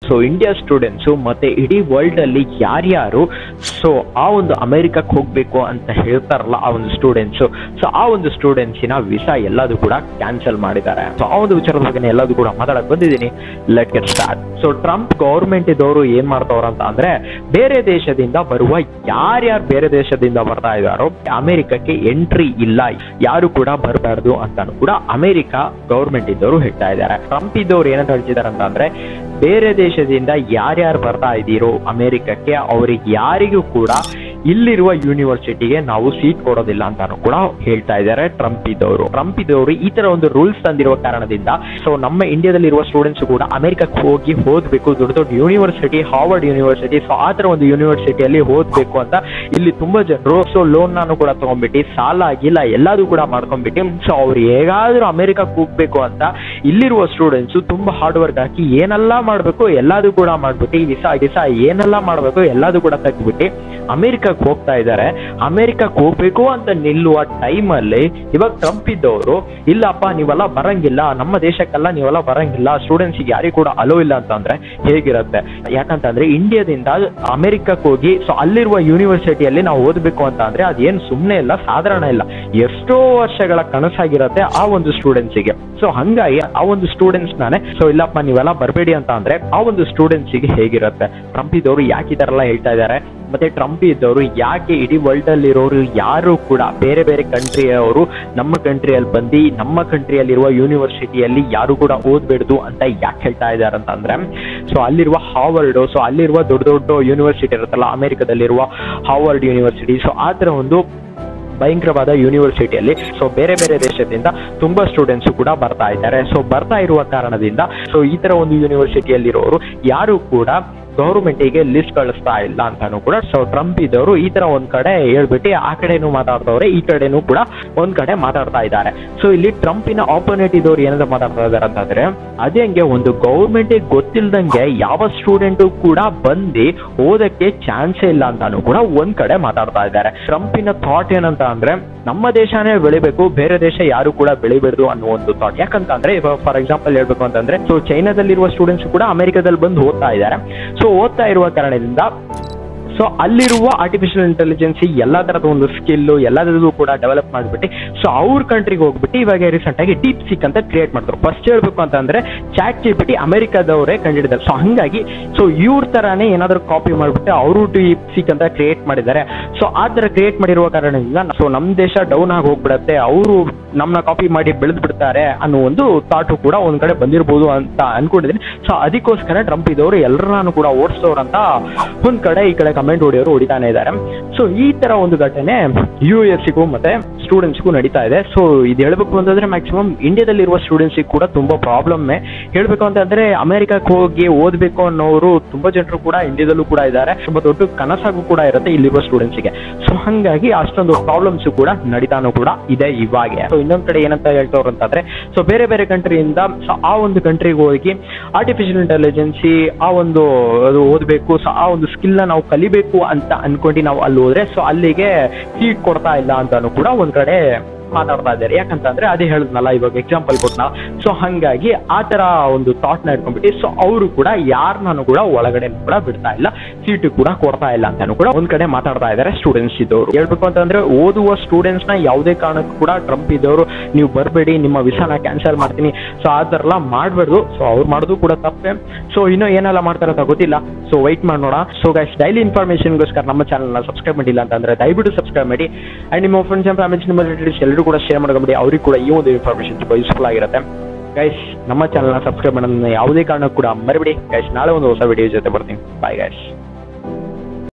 So India students ಮತ್ತೆ ಇಡೀ world ಅಲ್ಲಿ ಯಾರ್ಯಾರು ಸೊ ಆ ಒಂದು ಅಮೆರಿಕಕ್ಕೆ ಹೋಗ್ಬೇಕು ಅಂತ ಹೇಳ್ತಾರಲ್ಲ ಆ ಒಂದು ಸ್ಟೂಡೆಂಟ್ಸು, ಸೊ ಆ ಒಂದು ಸ್ಟೂಡೆಂಟ್ಸಿನ ವಿಸಾ ಎಲ್ಲದೂ ಕೂಡ ಕ್ಯಾನ್ಸಲ್ ಮಾಡಿದ್ದಾರೆ. ಸೊ ಆ ಒಂದು ವಿಚಾರದ ಬಗ್ಗೆ ಎಲ್ಲದೂ ಕೂಡ ಮಾತಾಡಕ್ ಬಂದಿದ್ದೀನಿ. Let get start. So Trump government ಇದವರು ಏನ್ ಮಾಡ್ತಾವ್ರ ಅಂತ ಅಂದ್ರೆ, ಬೇರೆ ದೇಶದಿಂದ ಬರುವ ಯಾರ್ಯಾರು ಬೇರೆ ದೇಶದಿಂದ ಬರ್ತಾ ಇದಾರೋ ಅಮೆರಿಕಕ್ಕೆ ಎಂಟ್ರಿ ಇಲ್ಲ, ಯಾರು ಕೂಡ ಬರಬಾರ್ದು ಅಂತಾನು ಕೂಡ ಅಮೆರಿಕ ಗೌರ್ಮೆಂಟ್ ಇದ್ದವರು ಹೇಳ್ತಾ ಇದ್ದಾರೆ. ಟ್ರಂಪ್ ಇದ್ದವ್ರು ಏನಂತ ಹೇಳ್ತಿದ್ದಾರೆ ಅಂತ ಅಂದ್ರೆ, ಬೇರೆ ದೇಶದಿಂದ ಯಾರ್ಯಾರು ಬರ್ತಾ ಇದ್ದೀರೋ ಅಮೆರಿಕಕ್ಕೆ ಅವ್ರಿಗೆ ಯಾರಿಗೂ ಕೂಡ ಇಲ್ಲಿರುವ ಯೂನಿವರ್ಸಿಟಿಗೆ ನಾವು ಸೀಟ್ ಕೊಡೋದಿಲ್ಲ ಅಂತಾನು ಕೂಡ ಹೇಳ್ತಾ ಇದ್ದಾರೆ ಟ್ರಂಪ್ ಇದ್ದವರು ಈ ತರ ಒಂದು ರೂಲ್ಸ್ ತಂದಿರುವ ಕಾರಣದಿಂದ ಸೊ ನಮ್ಮ ಇಂಡಿಯಾದಲ್ಲಿರುವ ಸ್ಟೂಡೆಂಟ್ಸ್ ಕೂಡ ಅಮೆರಿಕಕ್ಕೆ ಹೋಗಿ ಓದ್ಬೇಕು, ದೊಡ್ಡ ದೊಡ್ಡ ಯೂನಿವರ್ಸಿಟಿ, ಹಾರ್ವರ್ಡ್ ಯೂನಿವರ್ಸಿಟಿ, ಸೊ ಆ ತರ ಒಂದು ಯೂನಿವರ್ಸಿಟಿಯಲ್ಲಿ ಓದ್ಬೇಕು ಅಂತ ಇಲ್ಲಿ ತುಂಬಾ ಜನರು ಸೊ ಲೋನ್ ನಾನು ಕೂಡ ತಗೊಂಡ್ಬಿಟ್ಟು ಸಾಲ ಆಗಿಲ್ಲ ಎಲ್ಲದೂ ಕೂಡ ಮಾಡ್ಕೊಂಡ್ಬಿಟ್ಟು ಸೊ ಅವ್ರು ಹೇಗಾದ್ರೂ ಅಮೆರಿಕಕ್ಕೆ ಹೋಗ್ಬೇಕು ಅಂತ ಇಲ್ಲಿರುವ ಸ್ಟೂಡೆಂಟ್ಸ್ ತುಂಬಾ ಹಾರ್ಡ್ ವರ್ಕ್ ಹಾಕಿ ಏನೆಲ್ಲ ಮಾಡ್ಬೇಕು ಎಲ್ಲದೂ ಕೂಡ ಮಾಡ್ಬಿಟ್ಟು ಈ ವಿಸಾ ಏನೆಲ್ಲ ಮಾಡ್ಬೇಕು ಎಲ್ಲದೂ ಕೂಡ ತೆಗ್ದ್ಬಿಟ್ಟು ಅಮೆರಿಕಕ್ಕೆ ಹೋಗ್ತಾ ಇದ್ದಾರೆ. ಅಮೆರಿಕಕ್ಕೆ ಹೋಗ್ಬೇಕು ಅಂತ ನಿಲ್ಲುವ ಟೈಮಲ್ಲಿ ಇವಾಗ ಟ್ರಂಪ್ ಇದ್ದವರು ಇಲ್ಲಪ್ಪ ನೀವೆಲ್ಲ ಬರಂಗಿಲ್ಲ, ನಮ್ಮ ದೇಶಕ್ಕೆಲ್ಲ ನೀವೆಲ್ಲ ಬರಂಗಿಲ್ಲ, ಸ್ಟೂಡೆಂಟ್ಸ್ ಯಾರಿಗೂ ಕೂಡ ಅಲೋ ಇಲ್ಲ ಅಂತಂದ್ರೆ ಹೇಗಿರುತ್ತೆ? ಯಾಕಂತಂದ್ರೆ ಇಂಡಿಯಾದಿಂದ ಅಮೆರಿಕಕ್ಕೆ ಹೋಗಿ ಸೊ ಅಲ್ಲಿರುವ ಯೂನಿವರ್ಸಿಟಿಯಲ್ಲಿ ನಾವು ಓದ್ಬೇಕು ಅಂತ ಅಂದ್ರೆ ಅದೇನು ಸುಮ್ಮನೆ ಇಲ್ಲ, ಸಾಧಾರಣ ಇಲ್ಲ, ಎಷ್ಟೋ ವರ್ಷಗಳ ಕನಸಾಗಿರುತ್ತೆ ಆ ಒಂದು ಸ್ಟೂಡೆಂಟ್ಸಿಗೆ. ಸೊ ಹಂಗಾಗಿ ಆ ಒಂದು ಸ್ಟೂಡೆಂಟ್ಸ್ ನಾನೇ ಸೊ ಇಲ್ಲಪ್ಪ ನೀವೆಲ್ಲ ಬರಬೇಡಿ ಅಂತ ಅಂದ್ರೆ ಆ ಒಂದು ಸ್ಟೂಡೆಂಟ್ಸಿಗೆ ಹೇಗಿರುತ್ತೆ? ಟ್ರಂಪ್ ಇದ್ದವರು ಯಾಕೆ ಈ ತರ ಎಲ್ಲ ಹೇಳ್ತಾ ಇದ್ದಾರೆ? ಮತ್ತೆ ಟ್ರಂಪ್ ಇದ್ದವರು ಯಾಕೆ ಇಡೀ ವರ್ಲ್ಡ್ ಅಲ್ಲಿರೋರು ಯಾರು ಕೂಡ ಬೇರೆ ಬೇರೆ ಕಂಟ್ರಿಯವರು ನಮ್ಮ ಕಂಟ್ರಿಯಲ್ಲಿ ಬಂದು ನಮ್ಮ ಕಂಟ್ರಿಯಲ್ಲಿರುವ ಯೂನಿವರ್ಸಿಟಿಯಲ್ಲಿ ಯಾರು ಕೂಡ ಓದ್ಬೇಡ್ದು ಅಂತ ಯಾಕೆ ಹೇಳ್ತಾ ಇದ್ದಾರೆ ಅಂತಂದ್ರೆ, ಸೊ ಅಲ್ಲಿರುವ ಹಾರ್ವರ್ಡ್, ಸೊ ಅಲ್ಲಿರುವ ದೊಡ್ಡ ದೊಡ್ಡ ಯೂನಿವರ್ಸಿಟಿ ಇರುತ್ತಲ್ಲ ಅಮೆರಿಕದಲ್ಲಿರುವ ಹಾರ್ವರ್ಡ್ ಯೂನಿವರ್ಸಿಟಿ, ಸೊ ಆ ತರ ಒಂದು ಭಯಂಕರವಾದ ಯೂನಿವರ್ಸಿಟಿಯಲ್ಲಿ ಸೊ ಬೇರೆ ಬೇರೆ ದೇಶದಿಂದ ತುಂಬಾ ಸ್ಟೂಡೆಂಟ್ಸ್ ಕೂಡ ಬರ್ತಾ ಇದ್ದಾರೆ. ಸೊ ಬರ್ತಾ ಇರುವ ಕಾರಣದಿಂದ ಸೊ ಈ ತರ ಒಂದು ಯೂನಿವರ್ಸಿಟಿಯಲ್ಲಿರೋರು ಯಾರು ಕೂಡ ಗೌರ್ಮೆಂಟಿಗೆ ಲಿಸ್ಟ್ ಕಳಿಸ್ತಾ ಇಲ್ಲ ಅಂತಾನು ಕೂಡ ಸೊ ಟ್ರಂಪ್ ಇದ್ದವರು ಈ ತರ ಒಂದ್ ಕಡೆ ಹೇಳ್ಬಿಟ್ಟು ಆ ಕಡೆನೂ ಮಾತಾಡ್ತವ್ರೆ, ಈ ಕಡೆನೂ ಕೂಡ ಒಂದ್ ಕಡೆ ಮಾತಾಡ್ತಾ ಇದ್ದಾರೆ. ಸೊ ಇಲ್ಲಿ ಟ್ರಂಪಿನ ಆಪೋನೆಂಟ್ ಇದ್ದವ್ರು ಏನಂತ ಮಾತಾಡ್ತಾ ಇದಾರೆ ಅಂತಂದ್ರೆ, ಅದೇ ಹಂಗೆ ಒಂದು ಗೌರ್ಮೆಂಟಿಗೆ ಗೊತ್ತಿಲ್ದಂಗೆ ಯಾವ ಸ್ಟೂಡೆಂಟು ಕೂಡ ಬಂದು ಓದಕ್ಕೆ ಚಾನ್ಸೇ ಇಲ್ಲ ಅಂತಾನು ಕೂಡ ಒಂದ್ ಕಡೆ ಮಾತಾಡ್ತಾ ಇದ್ದಾರೆ. ಟ್ರಂಪಿನ ಥಾಟ್ ಏನಂತ ಅಂದ್ರೆ, ನಮ್ಮ ದೇಶನೇ ಬೆಳಿಬೇಕು, ಬೇರೆ ದೇಶ ಯಾರು ಕೂಡ ಬೆಳಿಬಾರ್ದು ಅನ್ನೋ ಒಂದು ಥಾಟ್. ಯಾಕಂತಂದ್ರೆ ಇವಾಗ ಫಾರ್ ಎಕ್ಸಾಂಪಲ್ ಹೇಳ್ಬೇಕು ಅಂತಂದ್ರೆ, ಸೊ ಚೈನಾದಲ್ಲಿರುವ ಸ್ಟೂಡೆಂಟ್ಸ್ ಕೂಡ ಅಮೆರಿಕದಲ್ಲಿ ಬಂದು ಓದ್ತಾ ಇದ್ದಾರೆ. ಸೊ ಓದ್ತಾ ಇರುವ ಕಾರಣದಿಂದ ಸೊ ಅಲ್ಲಿರುವ ಆರ್ಟಿಫಿಷಿಯಲ್ ಇಂಟೆಲಿಜೆನ್ಸಿ ಎಲ್ಲಾ ತರದ ಒಂದು ಸ್ಕಿಲ್ ಎಲ್ಲದೂ ಕೂಡ ಡೆವಲಪ್ ಮಾಡ್ಬಿಟ್ಟು ಸೊ ಅವ್ರ ಕಂಟ್ರಿಗೆ ಹೋಗ್ಬಿಟ್ಟು ಇವಾಗ ರೀಸೆಂಟ್ ಆಗಿ ಡೀಪ್ ಸೀಕ್ ಅಂತ ಕ್ರಿಯೇಟ್ ಮಾಡ್ತಾರೆ. ಫಸ್ಟ್ ಹೇಳ್ಬೇಕು ಅಂತಂದ್ರೆ ಚಾಟ್ ಜಿಪಿಟಿ ಅಮೆರಿಕದವರೇ ಕಂಡಿಡಿದ್ದಾರೆ. ಸೊ ಹಂಗಾಗಿ ಸೊ ಇವ್ರ ತರಾನೇ ಏನಾದ್ರು ಕಾಪಿ ಮಾಡ್ಬಿಟ್ಟು ಅವರು ಡೀಪ್ ಸೀಕ್ ಅಂತ ಕ್ರಿಯೇಟ್ ಮಾಡಿದ್ದಾರೆ. ಸೊ ಆ ತರ ಕ್ರಿಯೇಟ್ ಮಾಡಿರುವ ಕಾರಣದಿಂದ ಸೊ ನಮ್ ದೇಶ ಡೌನ್ ಆಗಿ ಹೋಗ್ಬಿಡತ್ತೆ, ಅವರು ನಮ್ಮನ್ನ ಕಾಪಿ ಮಾಡಿ ಬೆಳೆದ್ ಬಿಡ್ತಾರೆ ಅನ್ನೋ ಒಂದು ಥಾಟು ಕೂಡ ಒಂದ್ ಕಡೆ ಬಂದಿರ್ಬೋದು ಅಂತ ಅನ್ಕೊಂಡಿದ್ದೀನಿ. ಸೊ ಅದಕ್ಕೋಸ್ಕರ ಟ್ರಂಪ್ ಇದ್ದವರು ಎಲ್ಲರನ್ನೂ ಕೂಡ ಓಡಿಸೋರಂತ ಒಂದ್ ಕಡೆ ಈ ಕಡೆ ಕಮೆಂಟ್ ಹೊಡಿಯೋರು ಹೊಡಿತಾನೆ ಇದ್ದಾರೆ. ಸೊ ಈ ತರ ಒಂದು ಘಟನೆ US-ಗೂ ಮತ್ತೆ ಸ್ಟೂಡೆಂಟ್ಸ್ಗೂ ನಡೀತಾ ಇದೆ. ಸೊ ಇದು ಹೇಳ್ಬೇಕು ಅಂತಂದ್ರೆ ಮ್ಯಾಕ್ಸಿಮಮ್ ಇಂಡಿಯಾದಲ್ಲಿರುವ ಸ್ಟೂಡೆಂಟ್ಸಿಗೆ ಕೂಡ ತುಂಬಾ ಪ್ರಾಬ್ಲಮ್ಮೇ. ಹೇಳ್ಬೇಕು ಅಂತಂದ್ರೆ ಅಮೆರಿಕಕ್ಕೆ ಹೋಗಿ ಓದ್ಬೇಕು ಅನ್ನೋರು ತುಂಬಾ ಜನರು ಕೂಡ ಇಂಡಿಯಾದಲ್ಲೂ ಕೂಡ ಇದ್ದಾರೆ. ತುಂಬಾ ದೊಡ್ಡ ಕನಸಾಗೂ ಕೂಡ ಇರುತ್ತೆ ಇಲ್ಲಿರುವ ಸ್ಟೂಡೆಂಟ್ಸ್ಗೆ. ಸೊ ಹಂಗಾಗಿ ಅಷ್ಟೊಂದು ಪ್ರಾಬ್ಲಮ್ಸ್ ಕೂಡ ನಡೀತಾನು ಕೂಡ ಇದೆ ಇವಾಗ. ಸೊ ಇನ್ನೊಂದ್ ಕಡೆ ಏನಂತ ಹೇಳ್ತವ್ರು ಅಂತಂದ್ರೆ, ಸೊ ಬೇರೆ ಬೇರೆ ಕಂಟ್ರಿಯಿಂದ ಸೊ ಆ ಒಂದು ಕಂಟ್ರಿಗೆ ಹೋಗಿ ಆರ್ಟಿಫಿಷಿಯಲ್ ಇಂಟೆಲಿಜೆನ್ಸಿ ಆ ಒಂದು ಅದು ಓದ್ಬೇಕು, ಸೊ ಆ ಒಂದು ಸ್ಕಿಲ್ ನ ನಾವು ಕಲಿಬೇಕು ಅಂತ ಅನ್ಕೊಂಡು ನಾವು ಅಲ್ಲಿ ಹೋದ್ರೆ ಸೊ ಅಲ್ಲಿಗೆ ಸೀಟ್ ಕೊಡ್ತಾ ಇಲ್ಲ ಅಂತಾನು ಕೂಡ ಒಂದ್ ಕಡೆ ಮಾತಾಡ್ತಾ ಇದ್ದಾರೆ. ಯಾಕಂತಂದ್ರೆ ಅದೇ ಹೇಳಿದ್ನಲ್ಲ ಇವಾಗ ಎಕ್ಸಾಂಪಲ್ ಕೊಟ್ನ. ಸೊ ಹಂಗಾಗಿ ಆ ತರ ಒಂದು ಥಾಟ್ ನ ಇಟ್ಕೊಂಡ್ಬಿಟ್ಟು ಸೊ ಅವರು ಕೂಡ ಯಾರನ್ನೂ ಕೂಡ ಒಳಗಡೆ ಕೂಡ ಬಿಡ್ತಾ ಇಲ್ಲ, ಸೀಟು ಕೂಡ ಕೊಡ್ತಾ ಇಲ್ಲ ಅಂತಾನು ಕೂಡ ಒಂದ್ ಕಡೆ ಮಾತಾಡ್ತಾ ಇದ್ದಾರೆ ಸ್ಟೂಡೆಂಟ್ಸ್ ಇದ್ದವರು. ಹೇಳ್ಬೇಕು ಅಂತಂದ್ರೆ ಓದುವ ಸ್ಟೂಡೆಂಟ್ಸ್ ನ ಯಾವುದೇ ಕಾರಣಕ್ಕೂ ಕೂಡ ಟ್ರಂಪ್ ಇದ್ದವರು ನೀವು ಬರಬೇಡಿ, ನಿಮ್ಮ ವಿಸಾನ ಕ್ಯಾನ್ಸಲ್ ಮಾಡ್ತೀನಿ ಸೊ ಆ ತರ ಎಲ್ಲ ಮಾಡ್ಬಾರ್ದು. ಸೊ ಅವ್ರು ಮಾಡೋದು ಕೂಡ ತಪ್ಪೆ. ಸೊ ಇನ್ನೂ ಏನೆಲ್ಲ ಮಾಡ್ತಾರೆ ಅಂತ ಗೊತ್ತಿಲ್ಲ. ಸೊ ವೈಟ್ ಮಾಡಿ ನೋಡ. ಸೊ ಗೈಸ್ ಡೈಲಿ ಇನ್ಫಾರ್ಮೇಶನ್ಗೋಸ್ಕರ ನಮ್ಮ ಚಾನಲ್ ನ ಸಬ್ಸ್ಕ್ರೈಬ್ ಮಾಡಿಲ್ಲ ಅಂತಂದ್ರೆ ದಯವಿಟ್ಟು ಸಬ್ಸ್ಕ್ರೈಬ್ ಮಾಡಿ. ಅಂಡ್ ನಿಮ್ಮ ಫ್ರೆಂಡ್ಸ್ ಅಂಡ್ ಫ್ಯಾಮಿಲೀಸ್ ನಿಮ್ಮ ರಿಲೇಟಿವ್ಸ್ ಎಲ್ಲರೂ ಕೂಡ ಶೇರ್ ಮಾಡ್ಕೊಂಬಿಡಿ, ಅವ್ರಿಗೆ ಕೂಡ ಈ ಒಂದು ಇನ್ಫಾರ್ಮೇಶನ್ ತುಂಬಾ ಯೂಸ್ಫುಲ್ ಆಗಿರುತ್ತೆ. ಗೈಸ್ ನಮ್ಮ ಚಾನಲ್ನ ಸಬ್ಸ್ಕ್ರೈಬ್ ಮಾಡೋದನ್ನ ಯಾವುದೇ ಕಾರಣಕ್ಕೂ ಕೂಡ ಮರಿಬೇಡಿ ಗೈಸ್. ನಾಳೆ ಒಂದು ಹೊಸ ವಿಡಿಯೋ ಜೊತೆ ಬರ್ತೀನಿ. Bye guys.